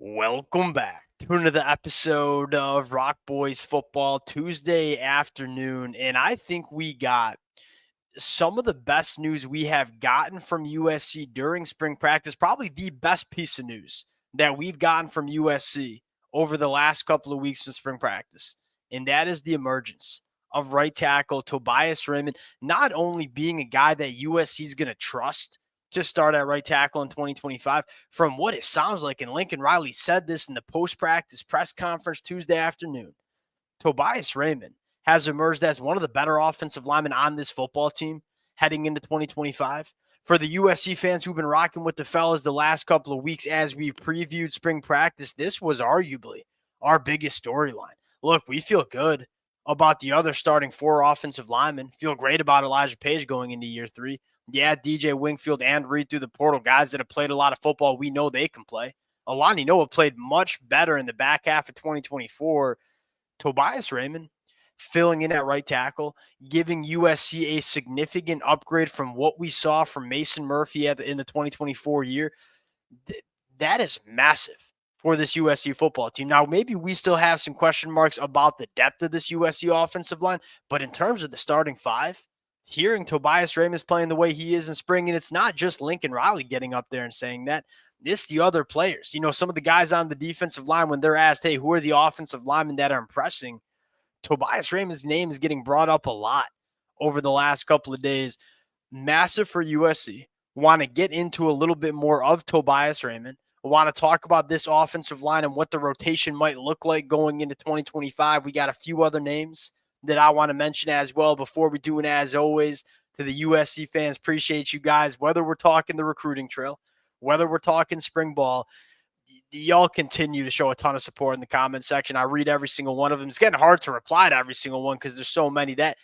Welcome back to another episode of Rock Boys Football Tuesday afternoon. And I think we got some of the best news we have gotten from USC during spring practice, probably the best piece of news that we've gotten from USC over the last couple of weeks in spring practice. And that is the emergence of right tackle Tobias Raymond, not only being a guy that USC is going to trust to start at right tackle in 2025, from what it sounds like, and Lincoln Riley said this in the post-practice press conference Tuesday afternoon, Tobias Raymond has emerged as one of the better offensive linemen on this football team heading into 2025. For the USC fans who've been rocking with the fellas the last couple of weeks as we previewed spring practice, this was arguably our biggest storyline. Look, we feel good about the other starting four offensive linemen. Feel great about Elijah Page going into year three. Yeah, DJ Wingfield and Reed through the portal, guys that have played a lot of football. We know they can play. Alani Noah played much better in the back half of 2024. Tobias Raymond filling in at right tackle, giving USC a significant upgrade from what we saw from Mason Murphy in the 2024 year. That is massive for this USC football team. Now, maybe we still have some question marks about the depth of this USC offensive line, but in terms of the starting five, hearing Tobias Raymond playing the way he is in spring, and it's not just Lincoln Riley getting up there and saying that, it's the other players. You know, some of the guys on the defensive line, when they're asked, hey, who are the offensive linemen that are impressing? Tobias Raymond's name is getting brought up a lot over the last couple of days. Massive for USC. Want to get into a little bit more of Tobias Raymond. Want to talk about this offensive line and what the rotation might look like going into 2025. We got a few other names that I want to mention as well before we do. And as always, to the USC fans, appreciate you guys, whether we're talking the recruiting trail, whether we're talking spring ball, y'all continue to show a ton of support in the comment section. I read every single one of them. It's getting hard to reply to every single one because there's so many. That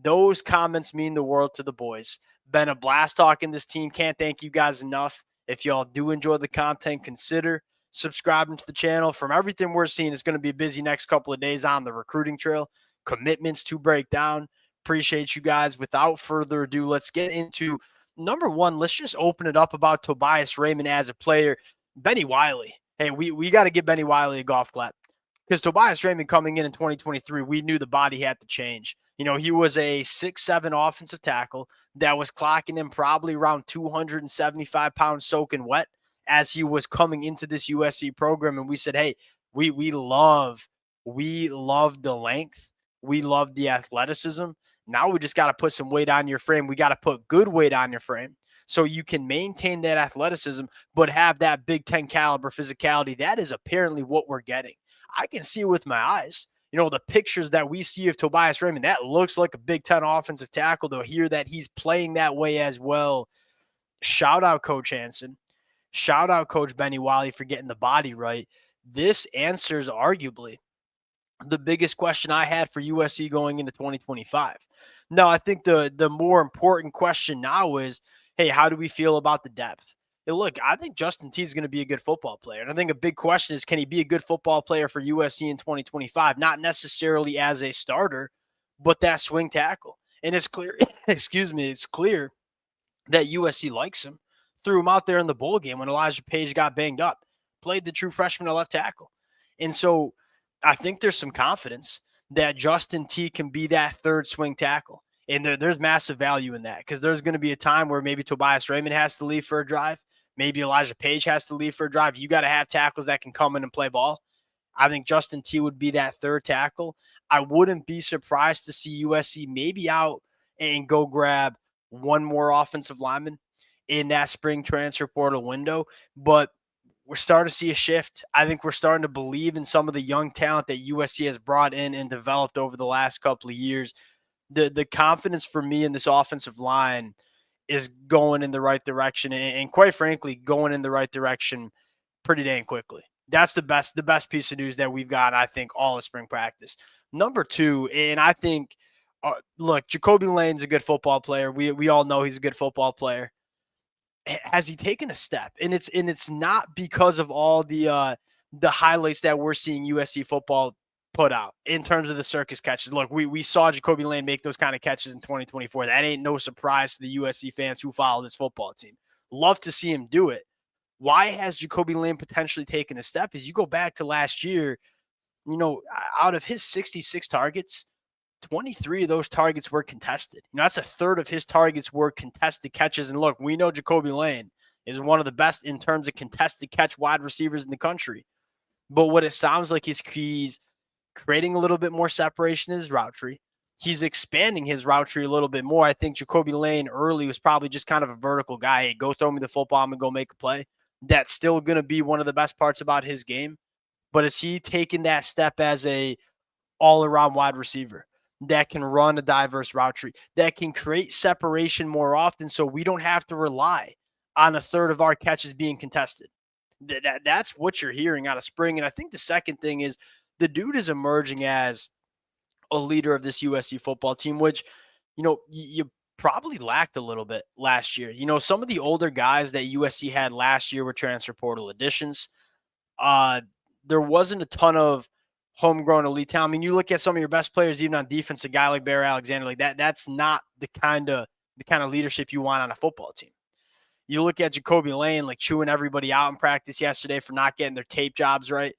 those comments mean the world to the boys. Been a blast talking this team. Can't thank you guys enough. If y'all do enjoy the content, consider subscribing to the channel. From everything we're seeing, it's going to be a busy next couple of days on the recruiting trail. Commitments to break down. Appreciate you guys. Without further ado, let's get into number one. Let's just open it up about Tobias Raymond as a player. Benny Wiley. Hey, we got to give Benny Wiley a golf clap because Tobias Raymond coming in 2023, we knew the body had to change. You know, he was a 6'7" offensive tackle that was clocking in probably around 275 pounds soaking wet as he was coming into this USC program. And we said, hey, we love the length. We love the athleticism. Now we just got to put some weight on your frame. We got to put good weight on your frame so you can maintain that athleticism, but have that Big Ten caliber physicality. That is apparently what we're getting. I can see it with my eyes. You know, the pictures that we see of Tobias Raymond, that looks like a Big Ten offensive tackle. To hear that he's playing that way as well. Shout out Coach Hansen. Shout out Coach Benny Wiley for getting the body right. This answers arguably the biggest question I had for USC going into 2025. No, I think the more important question now is, hey, how do we feel about the depth? Hey, look, I think Justin T is going to be a good football player. And I think a big question is, can he be a good football player for USC in 2025? Not necessarily as a starter, but that swing tackle. And it's clear, excuse me, it's clear that USC likes him. Threw him out there in the bowl game when Elijah Page got banged up. Played the true freshman at left tackle. And so I think there's some confidence that Justin T can be that third swing tackle. And there's massive value in that because there's going to be a time where maybe Tobias Raymond has to leave for a drive. Maybe Elijah Page has to leave for a drive. You got to have tackles that can come in and play ball. I think Justin T would be that third tackle. I wouldn't be surprised to see USC maybe out and go grab one more offensive lineman in that spring transfer portal window. But we're starting to see a shift. I think we're starting to believe in some of the young talent that USC has brought in and developed over the last couple of years. The confidence for me in this offensive line is going in the right direction, and quite frankly, going in the right direction pretty dang quickly. That's the best piece of news that we've got, I think, all of spring practice. Number two, and I think, look, Jacobe Lane's a good football player. We all know he's a good football player. Has he taken a step? And it's not because of all the highlights that we're seeing USC football put out in terms of the circus catches. Look, we saw Jacobe Lane make those kind of catches in 2024. That ain't no surprise to the USC fans who follow this football team. Love to see him do it. why has Jacobe Lane potentially taken a step is you go back to last year, out of his 66 targets, 23 of those targets were contested. That's a third of his targets were contested catches. And look, we know Jacobe Lane is one of the best in terms of contested catch wide receivers in the country. But what it sounds like is he's creating a little bit more separation in his route tree. He's expanding his route tree a little bit more. I think Jacobe Lane early was probably just kind of a vertical guy. Hey, go throw me the football. I'm going to go make a play. That's still going to be one of the best parts about his game. But is he taking that step as a all-around wide receiver that can run a diverse route tree, that can create separation more often so we don't have to rely on a third of our catches being contested? That's what you're hearing out of spring. And I think the second thing is the dude is emerging as a leader of this USC football team, which, you probably lacked a little bit last year. Some of the older guys that USC had last year were transfer portal additions. There wasn't a ton of homegrown elite talent. I mean, you look at some of your best players, even on defense, a guy like Barry Alexander, like that. That's not the kind of leadership you want on a football team. You look at Jacobe Lane, like chewing everybody out in practice yesterday for not getting their tape jobs right.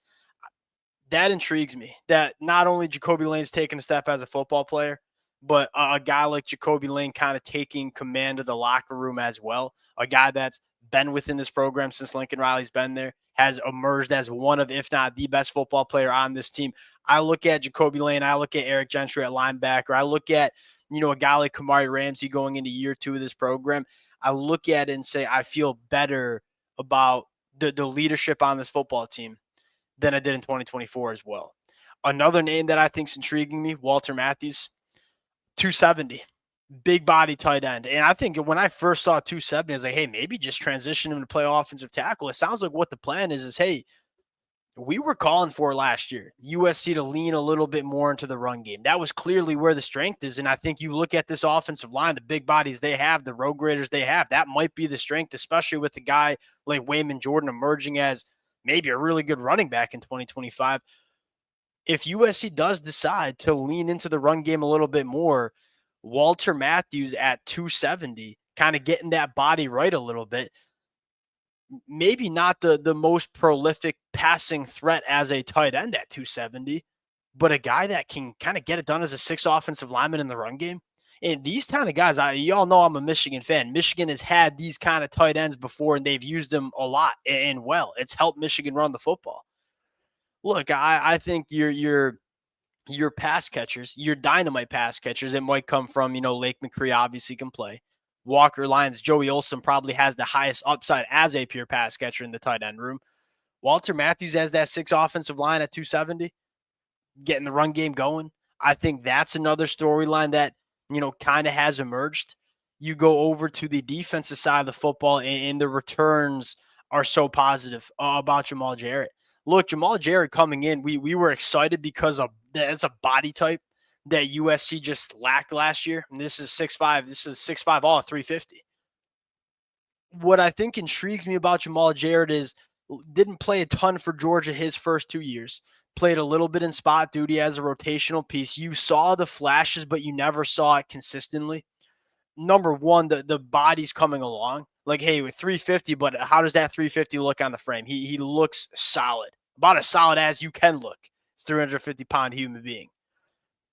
That intrigues me. That not only Jacobe Lane's taking a step as a football player, but a guy like Jacobe Lane kind of taking command of the locker room as well. A guy that's been within this program since Lincoln Riley's been there, has emerged as one of, if not the best football player on this team. I look at Jacobe Lane. I look at Eric Gentry at linebacker. I look at, a guy like Kamari Ramsey going into year 2 of this program. I look at it and say, I feel better about the leadership on this football team than I did in 2024 as well. Another name that I think is intriguing me, Walter Matthews, 270. Big body tight end. And I think when I first saw 270, I was like, hey, maybe just transition him to play offensive tackle. It sounds like what the plan is, hey, we were calling for last year, USC to lean a little bit more into the run game. That was clearly where the strength is. And I think you look at this offensive line, the big bodies they have, the road graders they have, that might be the strength, especially with a guy like Wayman Jordan emerging as maybe a really good running back in 2025. If USC does decide to lean into the run game a little bit more, Walter Matthews at 270, kind of getting that body right a little bit, maybe not the most prolific passing threat as a tight end at 270, but a guy that can kind of get it done as a 6 offensive lineman in the run game. And these kind of guys, y'all know I'm a Michigan fan. Michigan has had these kind of tight ends before, and they've used them a lot and well. It's helped Michigan run the football. Look, I think your pass catchers, your dynamite pass catchers, it might come from, Lake McCree obviously can play. Walker Lyons, Joey Olson probably has the highest upside as a pure pass catcher in the tight end room. Walter Matthews has that 6 offensive line at 270, getting the run game going. I think that's another storyline that, kind of has emerged. You go over to the defensive side of the football, and the returns are so positive about Jamal Jarrett. Look, Jamal Jarrett coming in, we were excited because of that's a body type that USC just lacked last year. And this is 6'5". This is 6'5", all 350. What I think intrigues me about Jamal Jarrett is didn't play a ton for Georgia his first 2 years. Played a little bit in spot duty as a rotational piece. You saw the flashes, but you never saw it consistently. Number one, the body's coming along. Like, hey, with 350, but how does that 350 look on the frame? He looks solid. About as solid as you can look. It's 350-pound human being.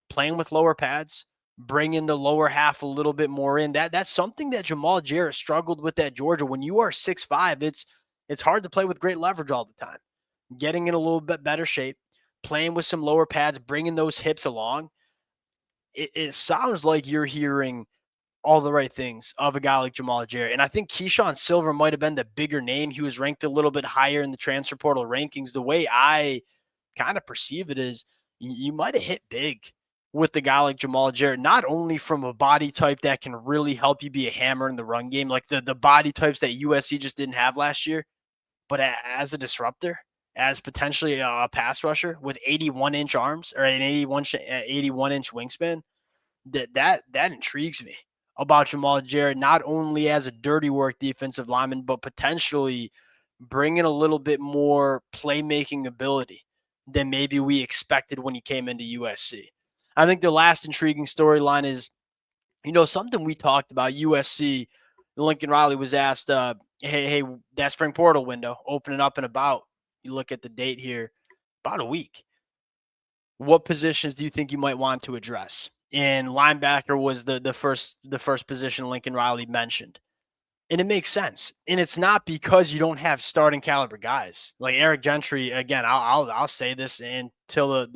Playing with lower pads, bringing the lower half a little bit more in. That's something that Jamal Jarrett struggled with at Georgia. When you are 6'5", it's hard to play with great leverage all the time. Getting in a little bit better shape, playing with some lower pads, bringing those hips along. It sounds like you're hearing all the right things of a guy like Jamal Jarrett. And I think Keyshawn Silver might have been the bigger name. He was ranked a little bit higher in the transfer portal rankings. The way I kind of perceive it is you might have hit big with the guy like Jamal Jarrett, not only from a body type that can really help you be a hammer in the run game, like the body types that USC just didn't have last year, but as a disruptor, as potentially a pass rusher with 81-inch arms or an 81-inch wingspan, that intrigues me about Jamal Jarrett, not only as a dirty work defensive lineman, but potentially bringing a little bit more playmaking ability than maybe we expected when he came into USC. I think the last intriguing storyline is, something we talked about, USC. Lincoln Riley was asked, Hey, that spring portal window opening up in about, you look at the date here, about a week. What positions do you think you might want to address? And linebacker was the first position Lincoln Riley mentioned. And it makes sense. And it's not because you don't have starting caliber guys. Like Eric Gentry, again, I'll say this until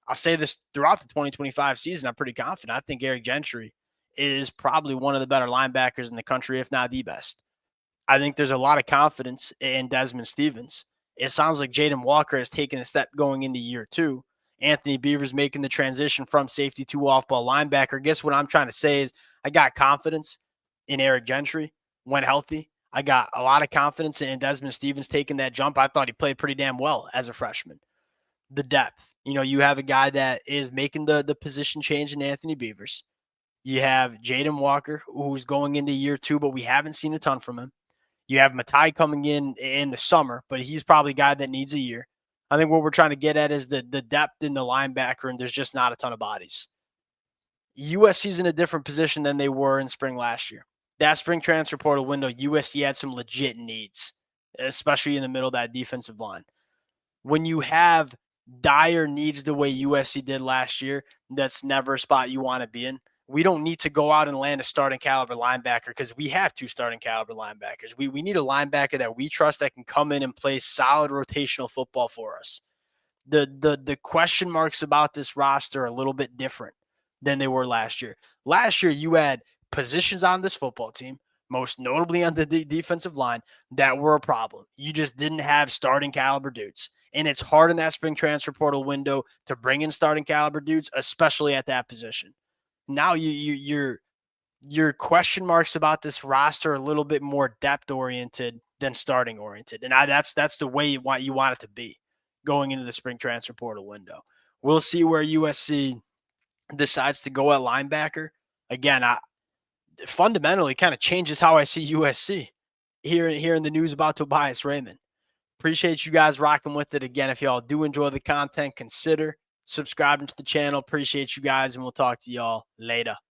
I'll say this throughout the 2025 season. I'm pretty confident. I think Eric Gentry is probably one of the better linebackers in the country, if not the best. I think there's a lot of confidence in Desmond Stevens. It sounds like Jaden Walker has taken a step going into year two. Anthony Beaver's making the transition from safety to off-ball linebacker. Guess what I'm trying to say is I got confidence in Eric Gentry when healthy. I got a lot of confidence in Desmond Stevens taking that jump. I thought he played pretty damn well as a freshman. The depth. You have a guy that is making the position change in Anthony Beavers. You have Jaden Walker, who's going into year two, but we haven't seen a ton from him. You have Matai coming in the summer, but he's probably a guy that needs a year. I think what we're trying to get at is the depth in the linebacker, and there's just not a ton of bodies. USC's in a different position than they were in spring last year. That spring transfer portal window, USC had some legit needs, especially in the middle of that defensive line. When you have dire needs the way USC did last year, that's never a spot you want to be in. We don't need to go out and land a starting caliber linebacker because we have two starting caliber linebackers. We need a linebacker that we trust that can come in and play solid rotational football for us. The question marks about this roster are a little bit different than they were last year. Last year, you had positions on this football team, most notably on the defensive line, that were a problem. You just didn't have starting caliber dudes. And it's hard in that spring transfer portal window to bring in starting caliber dudes, especially at that position. Now your question marks about this roster are a little bit more depth oriented than starting oriented, and that's the way you want it to be going into the spring transfer portal window. We'll see where USC decides to go at linebacker. Again, I fundamentally kind of changes how I see USC hearing the news about Tobias Raymond. Appreciate you guys rocking with it. Again, if y'all do enjoy the content, consider subscribing to the channel. Appreciate you guys, and we'll talk to y'all later.